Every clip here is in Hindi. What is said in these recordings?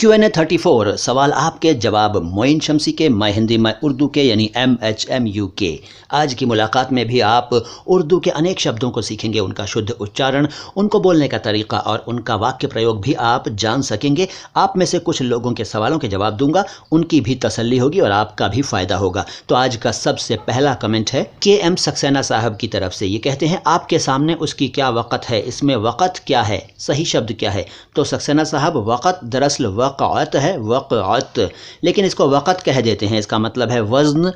Q&A 34 सवाल आपके जवाब मोइन शमसी के मैं हिंदी मैं उर्दू के यानी MHMU के। आज की मुलाकात में भी आप उर्दू के अनेक शब्दों को सीखेंगे, उनका शुद्ध उच्चारण, उनको बोलने का तरीका और उनका वाक्य प्रयोग भी आप जान सकेंगे। आप में से कुछ लोगों के सवालों के जवाब दूंगा, उनकी भी तसल्ली होगी और आपका भी फ़ायदा होगा। तो आज का सबसे पहला कमेंट है KM सक्सेना साहब की तरफ से। ये कहते हैं आपके सामने उसकी क्या वक़्त है, इसमें वक़्त क्या है, सही शब्द क्या है? तो सक्सेना साहब वक़्त दरअसल वक़अत है, वक़अत, लेकिन इसको वक़्त कह देते हैं। इसका मतलब है वज़न,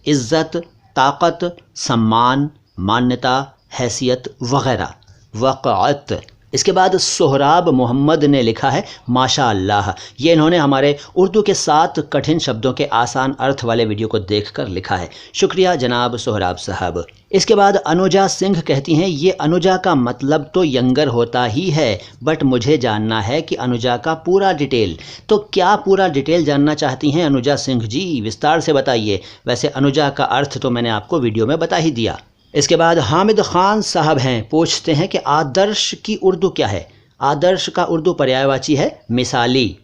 इज़्ज़त, ताकत, सम्मान, मान्यता, हैसियत वग़ैरह, वक़अत। इसके बाद सोहराब मोहम्मद ने लिखा है माशाअल्लाह। ये इन्होंने हमारे उर्दू के 7 कठिन शब्दों के आसान अर्थ वाले वीडियो को देखकर लिखा है। शुक्रिया जनाब सोहराब साहब। इसके बाद अनुजा सिंह कहती हैं ये अनुजा का मतलब तो यंगर होता ही है, बट मुझे जानना है कि अनुजा का पूरा डिटेल। तो क्या पूरा डिटेल जानना चाहती हैं अनुजा सिंह जी? विस्तार से बताइए। वैसे अनुजा का अर्थ तो मैंने आपको वीडियो में बता ही दिया। इसके बाद हामिद ख़ान साहब हैं, पूछते हैं कि आदर्श की उर्दू क्या है? आदर्श का उर्दू पर्यायवाची है मिसाली,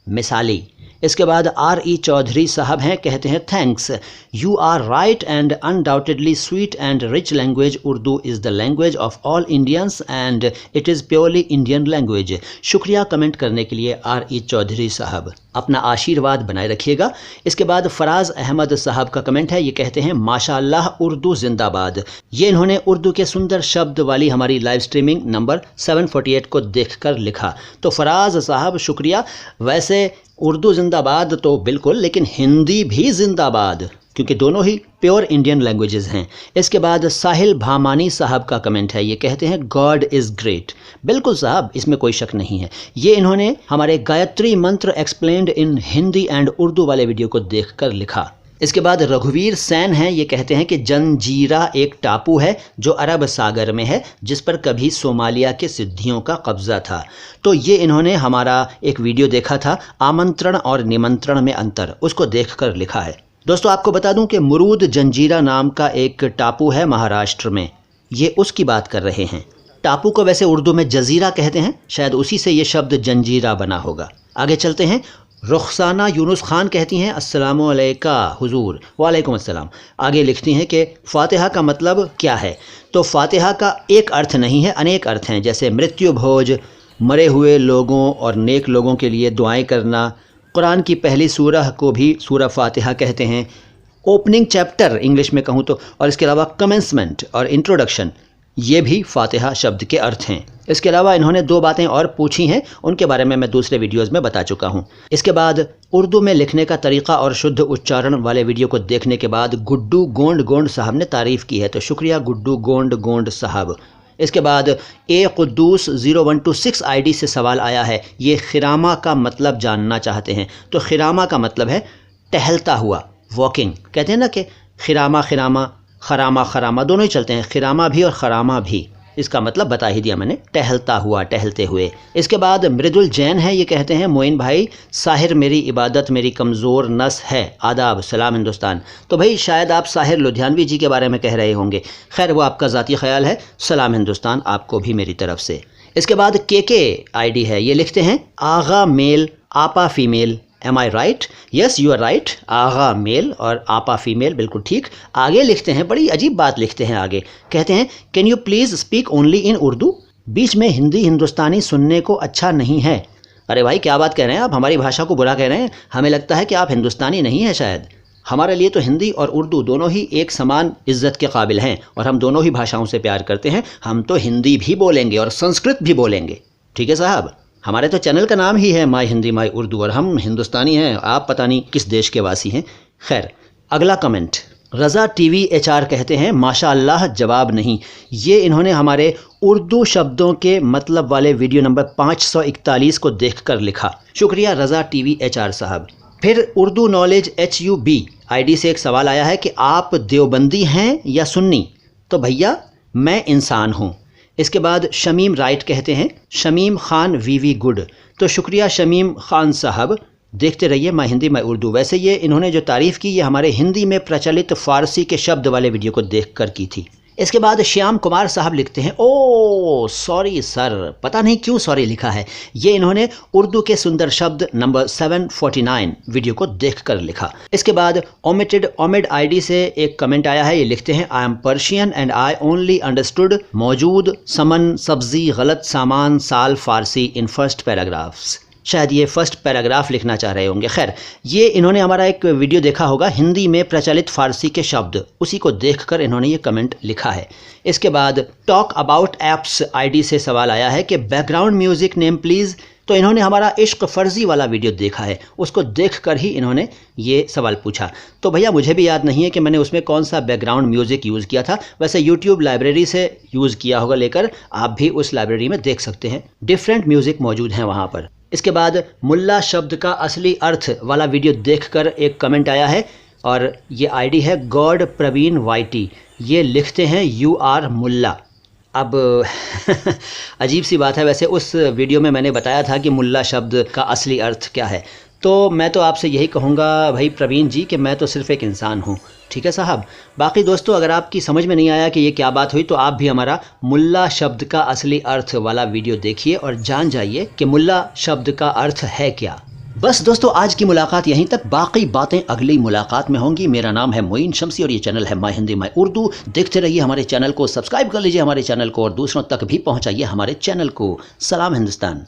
मिसाली। इसके बाद RE चौधरी साहब हैं, कहते हैं thanks, you are right and undoubtedly sweet and rich language Urdu is the language of all Indians and it is purely Indian language. शुक्रिया कमेंट करने के लिए RE चौधरी साहब, अपना आशीर्वाद बनाए रखिएगा। इसके बाद फराज अहमद साहब का कमेंट है, ये कहते हैं माशाअल्लाह उर्दू जिंदाबाद। ये इन्होंने उर्दू के सुंदर शब्द वाली हमारी लाइव स्ट्रीमिंग नंबर 748 को देखकर लिखा। तो फराज साहब शुक्रिया। वैसे उर्दू जिंदाबाद तो बिल्कुल, लेकिन हिंदी भी जिंदाबाद, क्योंकि दोनों ही प्योर इंडियन लैंग्वेजेस हैं। इसके बाद साहिल भामानी साहब का कमेंट है, ये कहते हैं गॉड इज़ ग्रेट। बिल्कुल साहब, इसमें कोई शक नहीं है। ये इन्होंने हमारे गायत्री मंत्र explained in Hindi and Urdu वाले वीडियो को देखकर लिखा। इसके बाद रघुवीर सैन हैं, ये कहते हैं कि जंजीरा एक टापू है जो अरब सागर में है, जिस पर कभी सोमालिया के सिद्धियों का कब्जा था। तो ये इन्होंने हमारा एक वीडियो देखा था आमंत्रण और निमंत्रण में अंतर, उसको देखकर लिखा है। दोस्तों आपको बता दूं कि मुरूद जंजीरा नाम का एक टापू है महाराष्ट्र में, ये उसकी बात कर रहे हैं। टापू को वैसे उर्दू में जजीरा कहते हैं, शायद उसी से ये शब्द जंजीरा बना होगा। आगे चलते हैं। रुखसाना यूनुस खान कहती हैं अस्सलामु अलैका हुजूर। वालेकुम अस्सलाम। आगे लिखती हैं कि फ़ातिहा का मतलब क्या है? तो फ़ातिहा का एक अर्थ नहीं है, अनेक अर्थ हैं, जैसे मृत्यु भोज, मरे हुए लोगों और नेक लोगों के लिए दुआएं करना। कुरान की पहली सूरह को भी सूरह फ़ातिहा कहते हैं। ओपनिंग चैप्टर इंग्लिश में कहूँ तो, और इसके अलावा कमेंसमेंट और इंट्रोडक्शन, ये भी फ़ातिहा शब्द के अर्थ हैं। इसके अलावा इन्होंने 2 बातें और पूछी हैं, उनके बारे में मैं दूसरे वीडियोज़ में बता चुका हूँ। इसके बाद उर्दू में लिखने का तरीका और शुद्ध उच्चारण वाले वीडियो को देखने के बाद गुड्डू गोंड गोंड साहब ने तारीफ़ की है, तो शुक्रिया गुड्डू गोंड गोंड साहब। इसके बाद A कुद्दूस 0126 ID से सवाल आया है, ये खिरामा का मतलब जानना चाहते हैं। तो खिरामा का मतलब है टहलता हुआ, वॉकिंग। कहते हैं ना कि खिरामा खिरामा, खरामा खरामा, दोनों ही चलते हैं, खिरामा भी और खरामा भी। इसका मतलब बता ही दिया मैंने, टहलता हुआ, टहलते हुए। इसके बाद मृदुल जैन है, ये कहते हैं मोइन भाई साहिर मेरी इबादत मेरी कमज़ोर नस है, आदाब, सलाम हिंदुस्तान। तो भाई शायद आप साहिर लुधियानवी जी के बारे में कह रहे होंगे, खैर वो आपका ज़ाती ख्याल है। सलाम हिंदुस्तान आपको भी मेरी तरफ से। इसके बाद KK ID है, ये लिखते हैं आगा मेल आपा female. Am I right? Yes you are right. आगा मेल और आपा फीमेल, बिल्कुल ठीक। आगे लिखते हैं, बड़ी अजीब बात लिखते हैं आगे, कहते हैं can you please speak only in Urdu? बीच में हिंदी हिंदुस्तानी सुनने को अच्छा नहीं है। अरे भाई क्या बात कह रहे हैं आप, हमारी भाषा को बुरा कह रहे हैं। हमें लगता है कि आप हिंदुस्तानी नहीं हैं शायद। हमारे लिए तो हिंदी और उर्दू दोनों ही एक समान इज़्ज़त के काबिल हैं और हम दोनों ही भाषाओं से प्यार करते हैं। हम तो हिंदी भी बोलेंगे और संस्कृत भी बोलेंगे, ठीक है साहब। हमारे तो चैनल का नाम ही है माई हिंदी माई उर्दू और हम हिंदुस्तानी हैं, आप पता नहीं किस देश के वासी हैं। खैर अगला कमेंट रज़ा TV HR कहते हैं माशाअल्लाह जवाब नहीं। ये इन्होंने हमारे उर्दू शब्दों के मतलब वाले वीडियो नंबर 541 को देखकर लिखा। शुक्रिया रज़ा TV HR साहब। फिर उर्दू नॉलेज HUB ID से एक सवाल आया है कि आप देवबंदी हैं या सुन्नी? तो भैया मैं इंसान हूँ। इसके बाद शमीम राइट कहते हैं शमीम खान VV गुड। तो शुक्रिया शमीम खान साहब, देखते रहिए मैं हिंदी मैं उर्दू। वैसे ये इन्होंने जो तारीफ़ की ये हमारे हिंदी में प्रचलित फ़ारसी के शब्द वाले वीडियो को देखकर की थी। इसके बाद श्याम कुमार साहब लिखते हैं, ओ सॉरी सर, पता नहीं क्यों सॉरी लिखा है। ये इन्होंने उर्दू के सुंदर शब्द नंबर 749 वीडियो को देखकर लिखा। इसके बाद ओमिड आईडी से एक कमेंट आया है। ये लिखते हैं, I am Persian and I only understood मौजूद समन सब्जी गलत सामान साल फारसी इन फर्स्ट पैराग्राफ्स। शायद ये फर्स्ट पैराग्राफ लिखना चाह रहे होंगे। खैर, ये इन्होंने हमारा एक वीडियो देखा होगा हिंदी में प्रचलित फारसी के शब्द, उसी को देखकर इन्होंने ये कमेंट लिखा है। इसके बाद टॉक अबाउट एप्स आईडी से सवाल आया है कि बैकग्राउंड म्यूज़िक नेम प्लीज़। तो इन्होंने हमारा इश्क फ़र्ज़ी वाला वीडियो देखा है, उसको देखकर ही इन्होंने ये सवाल पूछा। तो भैया मुझे भी याद नहीं है कि मैंने उसमें कौन सा बैकग्राउंड म्यूज़िक यूज़ किया था। वैसे यूट्यूब लाइब्रेरी से यूज़ किया होगा लेकर, आप भी उस लाइब्रेरी में देख सकते हैं, डिफरेंट म्यूज़िक मौजूद हैं वहाँ पर। इसके बाद मुल्ला शब्द का असली अर्थ वाला वीडियो देखकर एक कमेंट आया है और ये आईडी है गॉड प्रवीण वाईटी। ये लिखते हैं यू आर मुल्ला। अब अजीब सी बात है, वैसे उस वीडियो में मैंने बताया था कि मुल्ला शब्द का असली अर्थ क्या है। तो मैं तो आपसे यही कहूँगा भाई प्रवीण जी कि मैं तो सिर्फ़ एक इंसान हूँ, ठीक है साहब। बाकी दोस्तों, अगर आपकी समझ में नहीं आया कि ये क्या बात हुई तो आप भी हमारा मुल्ला शब्द का असली अर्थ वाला वीडियो देखिए और जान जाइए कि मुल्ला शब्द का अर्थ है क्या। बस दोस्तों, आज की मुलाकात यहीं तक, बाकी बातें अगली मुलाकात में होंगी। मेरा नाम है मोइन शम्सी और ये चैनल है माय हिंदी माय उर्दू। देखते रहिए हमारे चैनल को, सब्सक्राइब कर लीजिए हमारे चैनल को और दूसरों तक भी पहुंचाइए हमारे चैनल को। सलाम हिंदुस्तान।